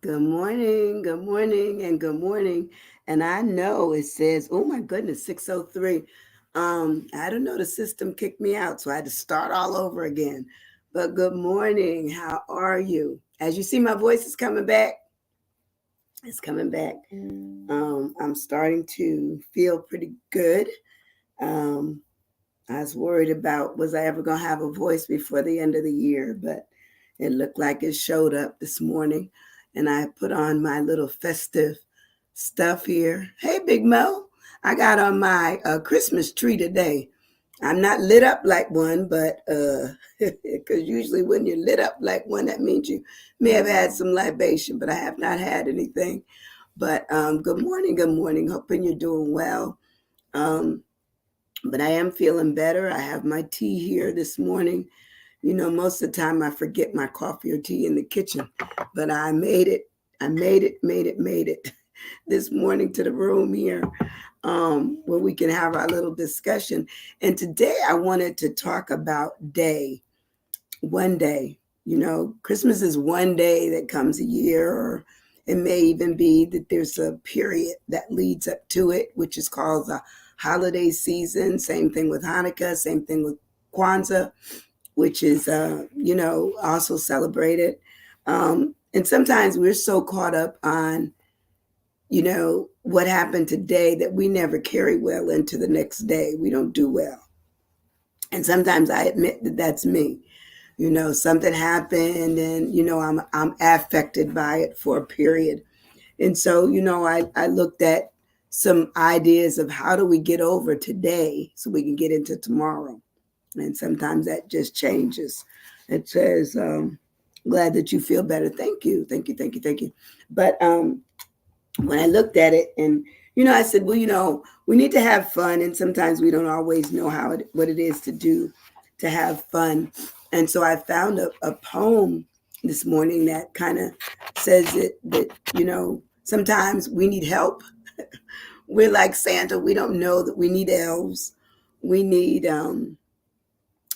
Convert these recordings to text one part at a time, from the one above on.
Good morning, and good morning. And I know it says, oh my goodness, 6:03. I don't know, the system kicked me out, so I had to start all over again. But good morning. How are you? As you see, my voice is coming back. It's coming back. I'm starting to feel pretty good. Um, I was worried about was I ever gonna have a voice before the end of the year, but it looked like it showed up this morning. And I put on my little festive stuff here. Hey, Big Mo, I got on my Christmas tree today. I'm not lit up like one, but because usually when you're lit up like one, that means you may have had some libation, but I have not had anything. But good morning, good morning. Hoping you're doing well. Um, but I am feeling better. I have my tea here this morning. You know, most of the time I forget my coffee or tea in the kitchen, but I made it. I made it this morning to the room here where we can have our little discussion. And today I wanted to talk about day, one day. You know, Christmas is one day that comes a year, or it may even be that there's a period that leads up to it, which is called the holiday season. Same thing with Hanukkah, same thing with Kwanzaa, which is, also celebrated. And sometimes we're so caught up on, what happened today that we never carry well into the next day. We don't do well. And sometimes I admit that that's me. You know, something happened and, I'm affected by it for a period. And so, I looked at some ideas of how do we get over today so we can get into tomorrow. And sometimes that just changes. It says, glad that you feel better. Thank you. Thank you. Thank you. Thank you. But when I looked at it and, I said, well, we need to have fun. And sometimes we don't always know what it is to do to have fun. And so I found a poem this morning that kind of says that, sometimes we need help. We're like Santa. We don't know that we need elves. We need,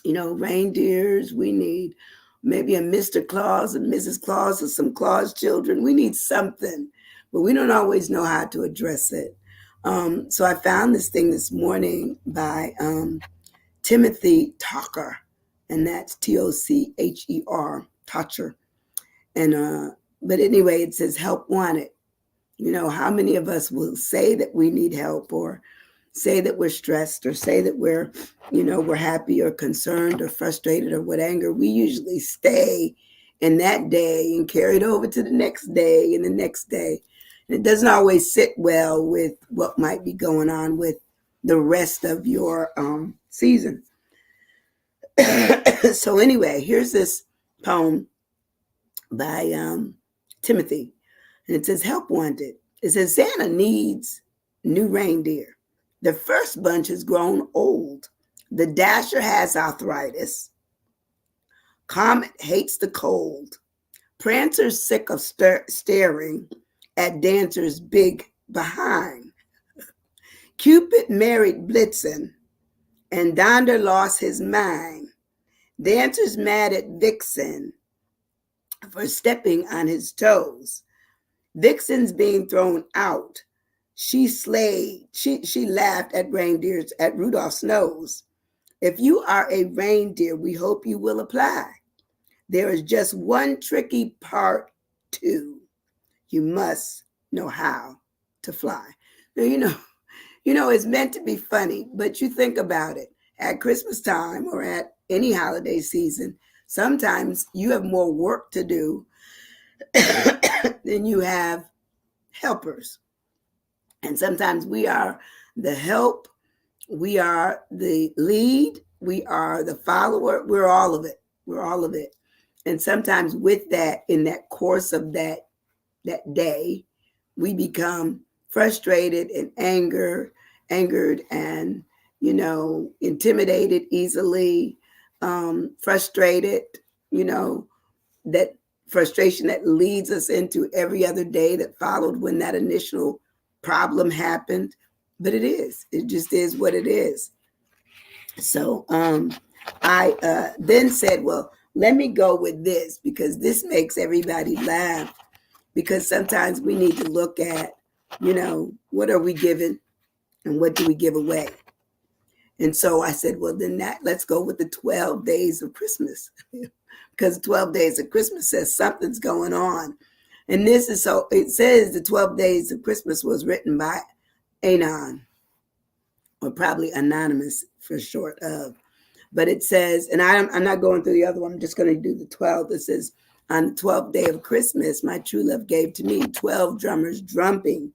reindeers. We need maybe a Mr. Claus and Mrs. Claus or some Claus children. We need something, but we don't always know how to address it. So I found this thing this morning by Timothy Talker, and that's Tocher, Tocher. And but anyway, it says help wanted. You know, how many of us will say that we need help, or say that we're stressed, or say that we're happy or concerned or frustrated or with anger? We usually stay in that day and carry it over to the next day and the next day. And it doesn't always sit well with what might be going on with the rest of your season. So anyway, here's this poem by Timothy, and it says, help wanted. It says, Santa needs new reindeer. The first bunch has grown old. The Dasher has arthritis. Comet hates the cold. Prancer's sick of staring at Dancer's big behind. Cupid married Blitzen, and Donder lost his mind. Dancer's mad at Vixen for stepping on his toes. Vixen's being thrown out. She laughed at reindeers at Rudolph's nose. If you are a reindeer, we hope you will apply. There is just one tricky part too. You must know how to fly. Now, it's meant to be funny, but you think about it. At Christmas time or at any holiday season, sometimes you have more work to do than you have helpers. And sometimes we are the help, we are the lead, we are the follower, we're all of it. We're all of it. And sometimes with that, in that course of that day, we become frustrated and angered and, intimidated easily, frustrated, that frustration that leads us into every other day that followed when that initial problem happened. But it just is what it is. So I then said, well, let me go with this because this makes everybody laugh. because sometimes we need to look at, what are we giving and what do we give away? And so I said, well, then let's go with the 12 days of Christmas because 12 days of Christmas says something's going on. And it says the 12 days of Christmas was written by Anon, or probably Anonymous for short of. But it says, and I'm not going through the other one, I'm just going to do the 12. It says, on the 12th day of Christmas, my true love gave to me 12 drummers drumming,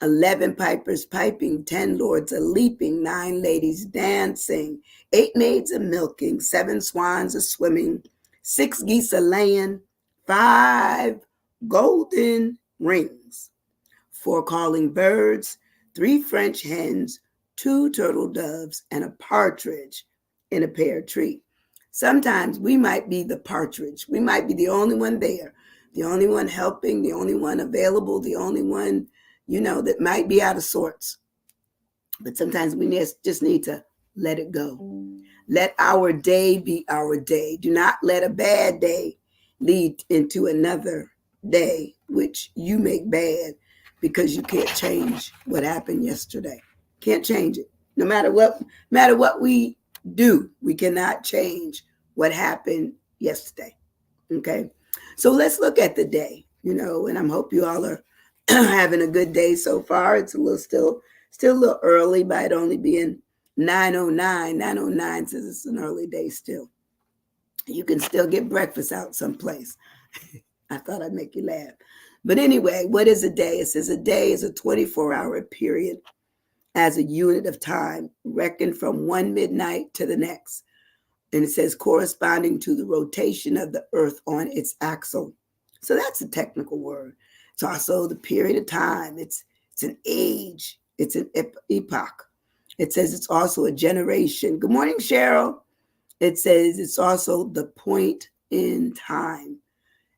11 pipers piping, 10 lords a leaping, 9 ladies dancing, 8 maids a milking, 7 swans a swimming, 6 geese a laying, 5 golden rings, 4 calling birds, 3 French hens, 2 turtle doves, and a partridge in a pear tree. Sometimes we might be the partridge. We might be the only one there, the only one helping, the only one available, the only one, that might be out of sorts. But sometimes we just need to let it go. Let our day be our day. Do not let a bad day lead into another day, which you make bad because you can't change what happened yesterday. Can't change it. No matter what we do, we cannot change what happened yesterday. Okay. So let's look at the day, and I hope you all are having a good day so far. It's still a little early, by it only being 9:09. 9:09 says it's an early day still. You can still get breakfast out someplace. I thought I'd make you laugh. But anyway, what is a day? It says a day is a 24-hour period as a unit of time reckoned from one midnight to the next. And it says corresponding to the rotation of the earth on its axle. So that's a technical word. It's also the period of time. It's an age. It's an epoch. It says it's also a generation. Good morning, Cheryl. It says it's also the point in time.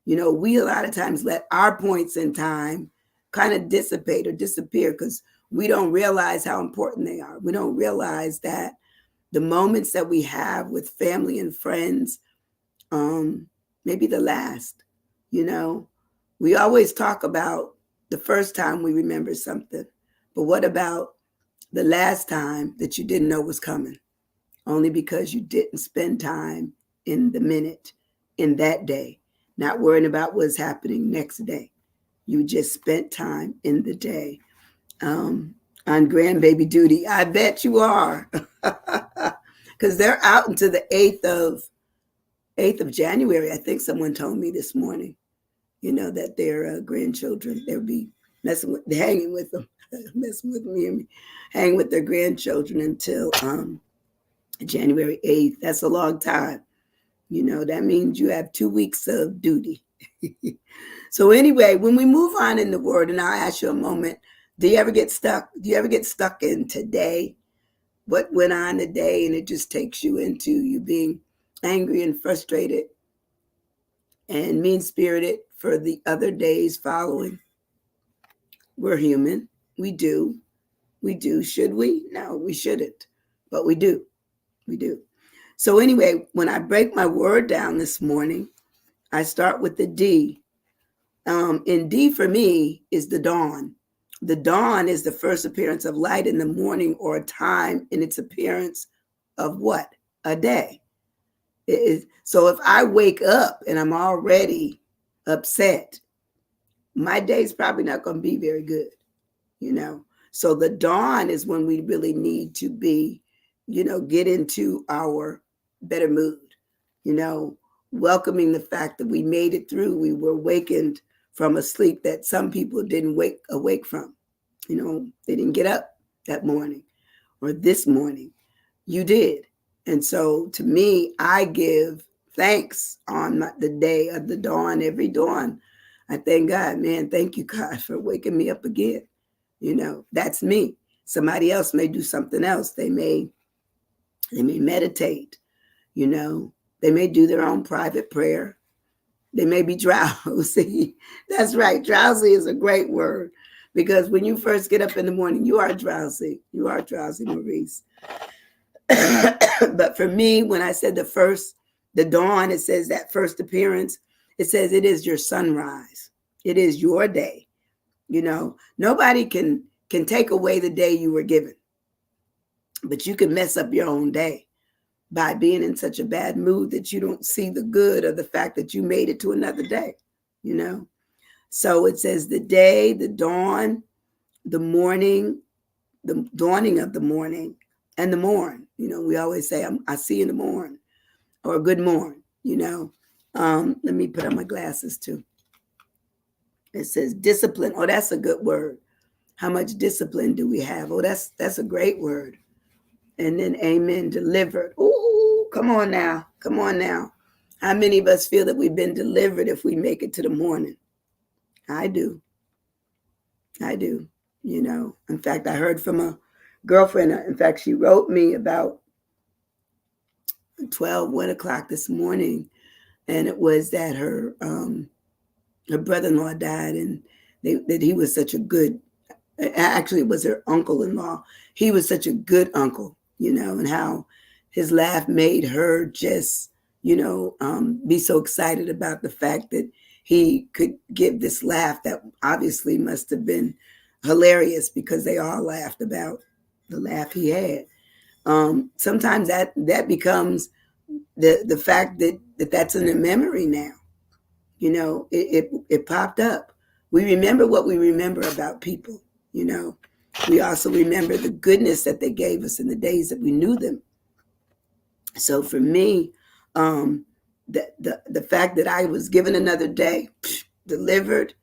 We a lot of times let our points in time kind of dissipate or disappear because we don't realize how important they are. We don't realize that the moments that we have with family and friends, maybe the last, we always talk about the first time we remember something, but what about the last time that you didn't know was coming? Only because you didn't spend time in the minute, in that day, not worrying about what's happening next day. You just spent time in the day. On grandbaby duty. I bet you are. Because they're out into the 8th of January. I think someone told me this morning, that their grandchildren, they'll be hanging with them, messing with me and hanging with their grandchildren until January 8th. That's a long time. That means you have 2 weeks of duty. So anyway, when we move on in the word, and I'll ask you a moment, do you ever get stuck? Do you ever get stuck in today? What went on today, and it just takes you into you being angry and frustrated and mean-spirited for the other days following? We're human. We do. Should we? No, we shouldn't. But we do. So anyway, when I break my word down this morning, I start with the D. And D for me is the dawn. The dawn is the first appearance of light in the morning, or a time in its appearance of what? A day. So if I wake up and I'm already upset, my day's probably not going to be very good, So the dawn is when we really need to be, get into our better mood, welcoming the fact that we made it through. We were awakened from a sleep that some people didn't awake from. They didn't get up that morning or this morning. You did. And so to me, I give thanks on the day of the dawn, every dawn. I thank God, man. Thank you, God, for waking me up again. That's me. Somebody else may do something else. They may meditate, they may do their own private prayer. They may be drowsy. That's right. Drowsy is a great word, because when you first get up in the morning, you are drowsy. You are drowsy, Maurice. But for me, when I said the dawn, it says that first appearance, it says it is your sunrise. It is your day. You know, nobody can take away the day you were given, but you can mess up your own day by being in such a bad mood that you don't see the good of the fact that you made it to another day, you know? So it says the day, the dawn, the morning, the dawning of the morning, and the morn. You know, we always say, I see you in the morn, or good morn, you know. Let me put on my glasses too. It says discipline. Oh, that's a good word. How much discipline do we have? Oh, that's a great word. And then amen, delivered. Ooh, come on now. Come on now. How many of us feel that we've been delivered if we make it to the morning? I do. I do. You know, in fact, I heard from a girlfriend. In fact, she wrote me about 1 o'clock this morning, and it was that her brother-in-law died, and that he was such a good, actually it was her uncle-in-law. He was such a good uncle, you know, and how his laugh made her just, you know, be so excited about the fact that he could give this laugh that obviously must have been hilarious, because they all laughed about the laugh he had. Sometimes that becomes the fact that that's in the memory now. You know, it popped up. We remember what we remember about people. You know, we also remember the goodness that they gave us in the days that we knew them. So for me, the fact that I was given another day, delivered,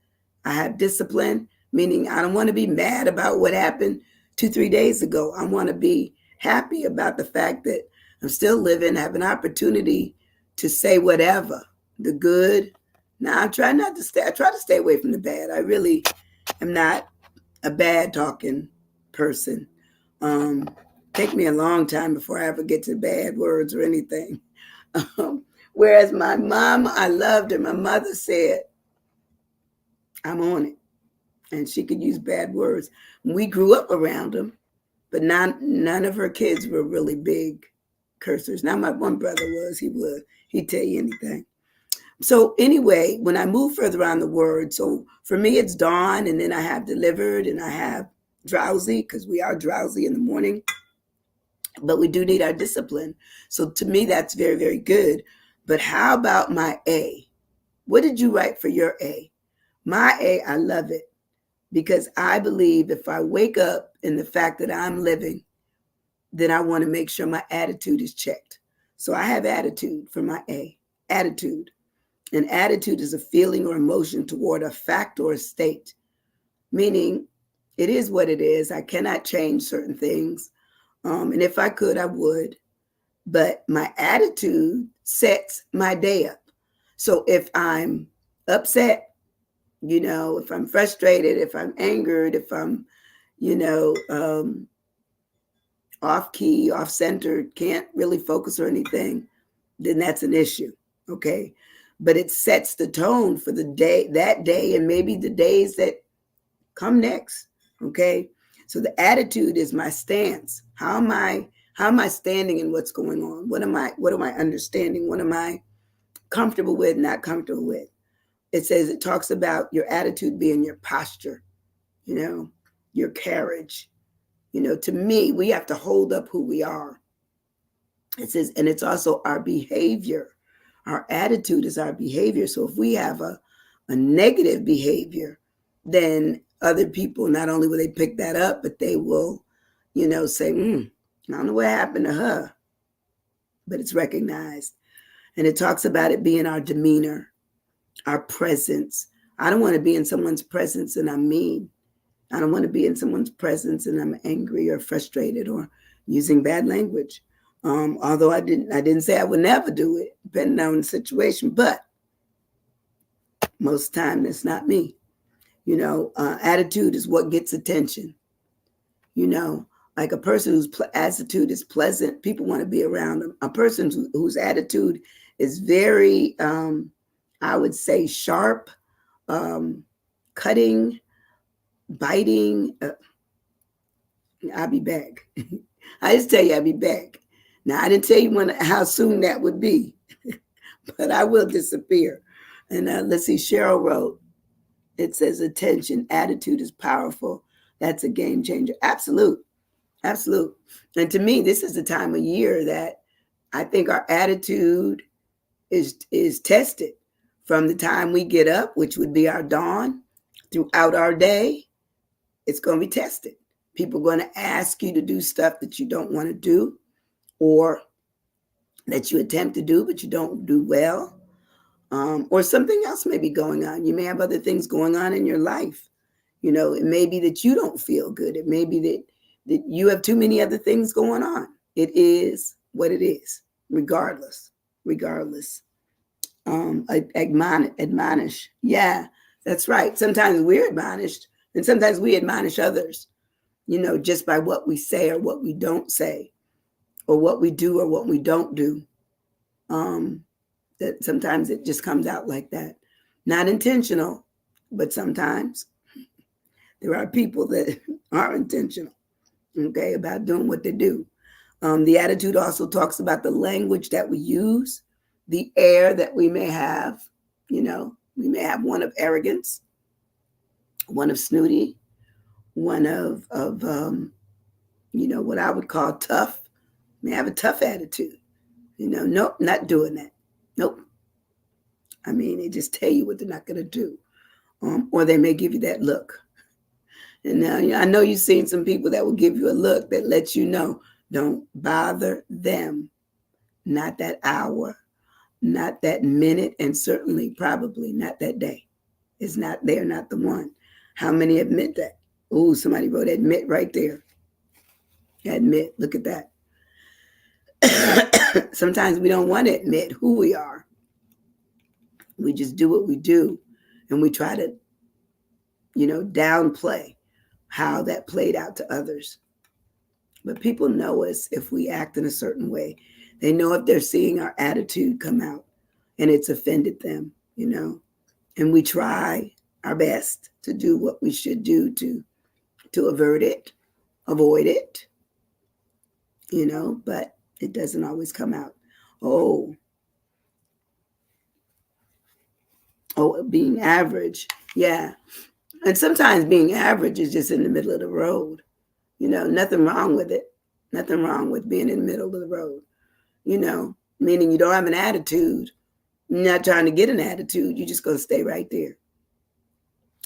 I have discipline, meaning I don't want to be mad about what happened 2-3 days ago. I want to be happy about the fact that I'm still living, have an opportunity to say whatever, the good. Now I try not to stay. I try to stay away from the bad. I really am not a bad talking person. Take me a long time before I ever get to bad words or anything. Whereas my mom, I loved her. My mother said, I'm on it. And she could use bad words. We grew up around them, but none of her kids were really big cursors. Now my one brother was, he'd tell you anything. So anyway, when I move further on the word, so for me it's dawn, and then I have delivered, and I have drowsy, because we are drowsy in the morning, but we do need our discipline. So to me, that's very, very good. But how about my A? What did you write for your A? My A, I love it, because I believe if I wake up in the fact that I'm living, then I want to make sure my attitude is checked. So I have attitude for my A, attitude. An attitude is a feeling or emotion toward a fact or a state, meaning it is what it is. I cannot change certain things. And if I could, I would. But my attitude sets my day up. So if I'm upset, you know, if I'm frustrated, if I'm angered, if I'm, you know, off key, off centered, can't really focus or anything, then that's an issue. Okay. But it sets the tone for the day, that day, and maybe the days that come next. Okay. So the attitude is my stance. How am I standing in what's going on? What am I understanding? What am I comfortable with, not comfortable with? It talks about your attitude being your posture, you know, your carriage. You know, to me, we have to hold up who we are. It says, and it's also our behavior. Our attitude is our behavior. So if we have a negative behavior, then other people, not only will they pick that up, but they will, you know, say, I don't know what happened to her, but it's recognized. And it talks about it being our demeanor, our presence. I don't want to be in someone's presence and I'm mean. I don't want to be in someone's presence and I'm angry or frustrated or using bad language. Although I didn't say I would never do it, depending on the situation, but most time that's not me. You know, attitude is what gets attention. You know, like a person whose attitude is pleasant, people want to be around them. A person whose attitude is very, I would say, sharp, cutting, biting. I'll be back. I just tell you I'll be back. Now, I didn't tell you how soon that would be, but I will disappear. And let's see, Cheryl wrote, It says attention, attitude is powerful. That's a game changer. Absolute. Absolute. And to me, this is the time of year that I think our attitude is tested from the time we get up, which would be our dawn, throughout our day. It's going to be tested. People are going to ask you to do stuff that you don't want to do, or that you attempt to do but you don't do well, or something else may be going on. You may have other things going on in your life. It may be that you don't feel good. It may be that you have too many other things going on. It is what it is, regardless. Regardless. Admonish. Yeah, that's right. Sometimes we're admonished, and sometimes we admonish others, just by what we say or what we don't say, or what we do or what we don't do. That sometimes it just comes out like that. Not intentional, but sometimes there are people that are intentional, okay, about doing what they do. The attitude also talks about the language that we use, the air that we may have. We may have one of arrogance, one of snooty, one of what I would call tough. May have a tough attitude. Nope, not doing that. Nope. I mean, they just tell you what they're not going to do. Or they may give you that look. And now I know you've seen some people that will give you a look that lets you know, don't bother them. Not that hour, not that minute, and certainly probably not that day. They're not the one. How many admit that? Oh, somebody wrote admit right there. Admit, look at that. Sometimes we don't want to admit who we are. We just do what we do, and we try to, downplay how that played out to others. But people know us if we act in a certain way. They know if they're seeing our attitude come out and it's offended them, and we try our best to do what we should do to avert it, avoid it, but it doesn't always come out. Oh, being average. Yeah. And sometimes being average is just in the middle of the road. Nothing wrong with it. Nothing wrong with being in the middle of the road. Meaning you don't have an attitude. You're not trying to get an attitude. You're just going to stay right there.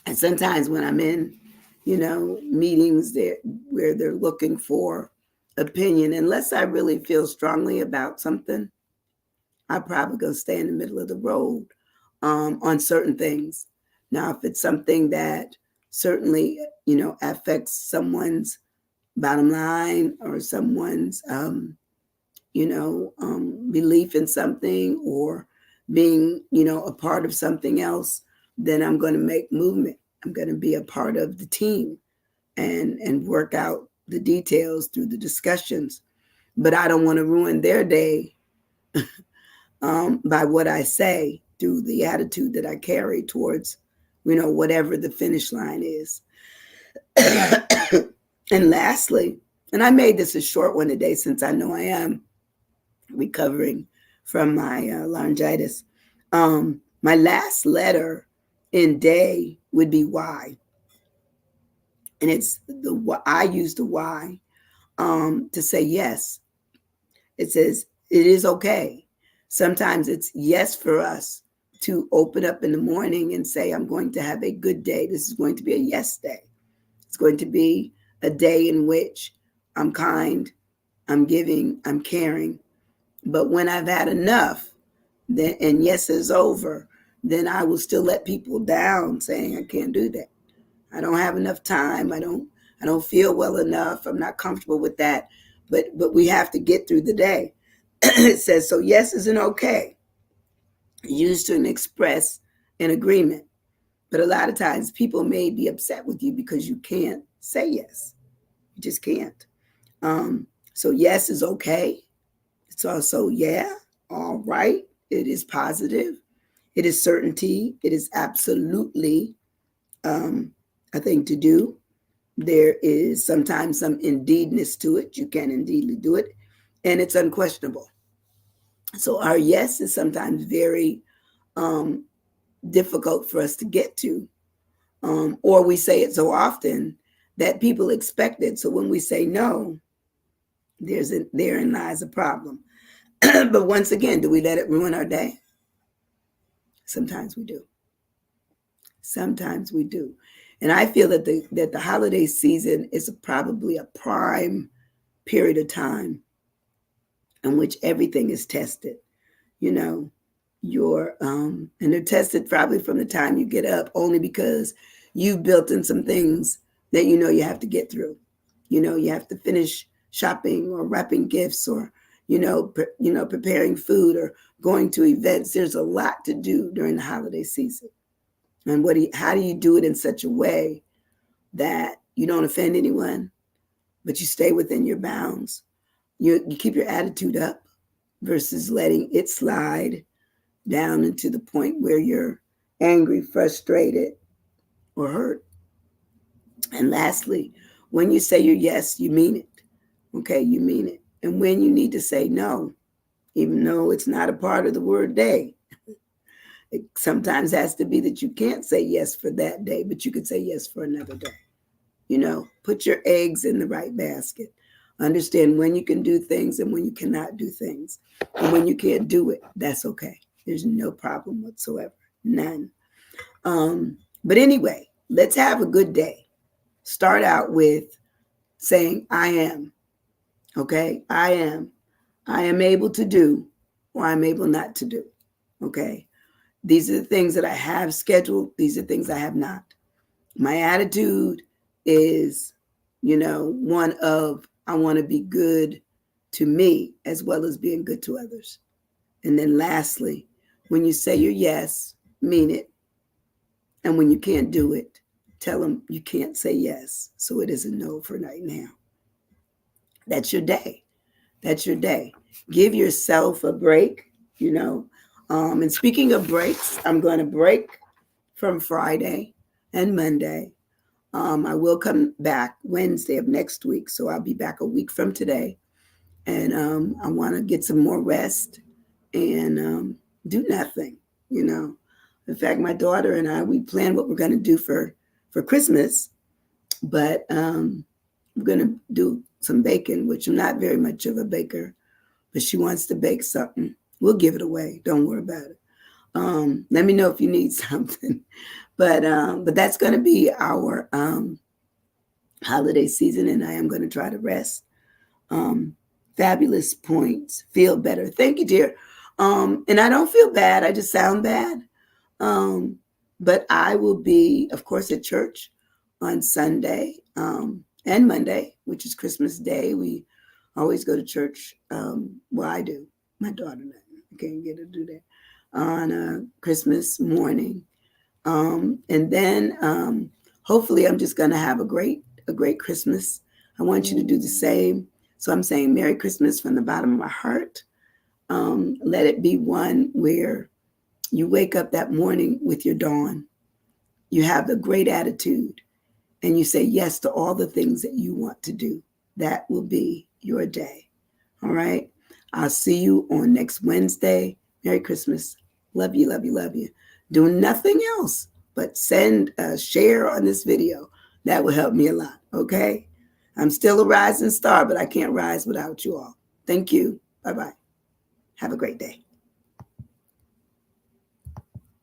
And sometimes when I'm in, meetings there where they're looking for opinion, unless I really feel strongly about something, I'm probably going to stay in the middle of the road on certain things. Now, if it's something that certainly, affects someone's bottom line or someone's, belief in something, or being, a part of something else, then I'm going to make movement. I'm going to be a part of the team and work out the details through the discussions. But I don't want to ruin their day by what I say, through the attitude that I carry towards, whatever the finish line is. And lastly, and I made this a short one today since I know I am recovering from my laryngitis. My last letter in day would be Y. And it's I use the Y to say yes. It says it is okay. Sometimes it's yes for us to open up in the morning and say, I'm going to have a good day. This is going to be a yes day. It's going to be a day in which I'm kind, I'm giving, I'm caring. But when I've had enough, then and yes is over, then I will still let people down, saying I can't do that. I don't have enough time. I don't feel well enough. I'm not comfortable with that. But we have to get through the day. It says, so yes isn't okay. Used to express an agreement. But a lot of times people may be upset with you because you can't say yes. You just can't. So yes is okay. It's also, yeah, all right. It is positive. It is certainty. It is absolutely a thing to do. There is sometimes some indeedness to it. You can indeedly do it. And it's unquestionable. So our yes is sometimes very difficult for us to get to. or we say it so often that people expect it. So when we say no, therein lies a problem. But once again, do we let it ruin our day? Sometimes we do. Sometimes we do. And I feel that the holiday season is probably a prime period of time in which everything is tested. You know, and they're tested probably from the time you get up, only because you've built in some things that you have to get through. You have to finish shopping or wrapping gifts, or preparing food or going to events. There's a lot to do during the holiday season. And how do you do it in such a way that you don't offend anyone, but you stay within your bounds? You keep your attitude up versus letting it slide down into the point where you're angry, frustrated, or hurt. And lastly, when you say your yes, you mean it. Okay, you mean it. And when you need to say no, even though it's not a part of the word day, it sometimes has to be that you can't say yes for that day, but you could say yes for another day. Put your eggs in the right basket. Understand when you can do things and when you cannot do things. And when you can't do it, that's okay. There's no problem whatsoever. None. But anyway, let's have a good day. Start out with saying, I am. Okay? I am. I am able to do, or I'm able not to do. Okay? These are the things that I have scheduled. These are things I have not. My attitude is, one of, I want to be good to me as well as being good to others. And then lastly, when you say your yes, mean it. And when you can't do it, tell them you can't say yes. So it is a no for right now. That's your day. That's your day. Give yourself a break, And speaking of breaks, I'm going to break from Friday and Monday. I will come back Wednesday of next week. So I'll be back a week from today. And I want to get some more rest and do nothing, In fact, my daughter and I, we plan what we're going to do for Christmas, but we're going to do some baking, which I'm not very much of a baker, but she wants to bake something. We'll give it away. Don't worry about it. Let me know if you need something. But that's going to be our holiday season, and I am going to try to rest. Fabulous points. Feel better. Thank you, dear. And I don't feel bad. I just sound bad. But I will be, of course, at church on Sunday and Monday, which is Christmas Day. We always go to church. Well, I do. My daughter doesn't. I can't get her to do that on Christmas morning. And then hopefully I'm just going to have a great Christmas. I want you to do the same. So I'm saying Merry Christmas from the bottom of my heart. Let it be one where you wake up that morning with your dawn. You have the great attitude and you say yes to all the things that you want to do. That will be your day. All right. I'll see you on next Wednesday. Merry Christmas. Love you, love you, love you. Do nothing else but send a share on this video. That will help me a lot. Okay. I'm still a rising star, but I can't rise without you all. Thank you. Bye-bye. Have a great day.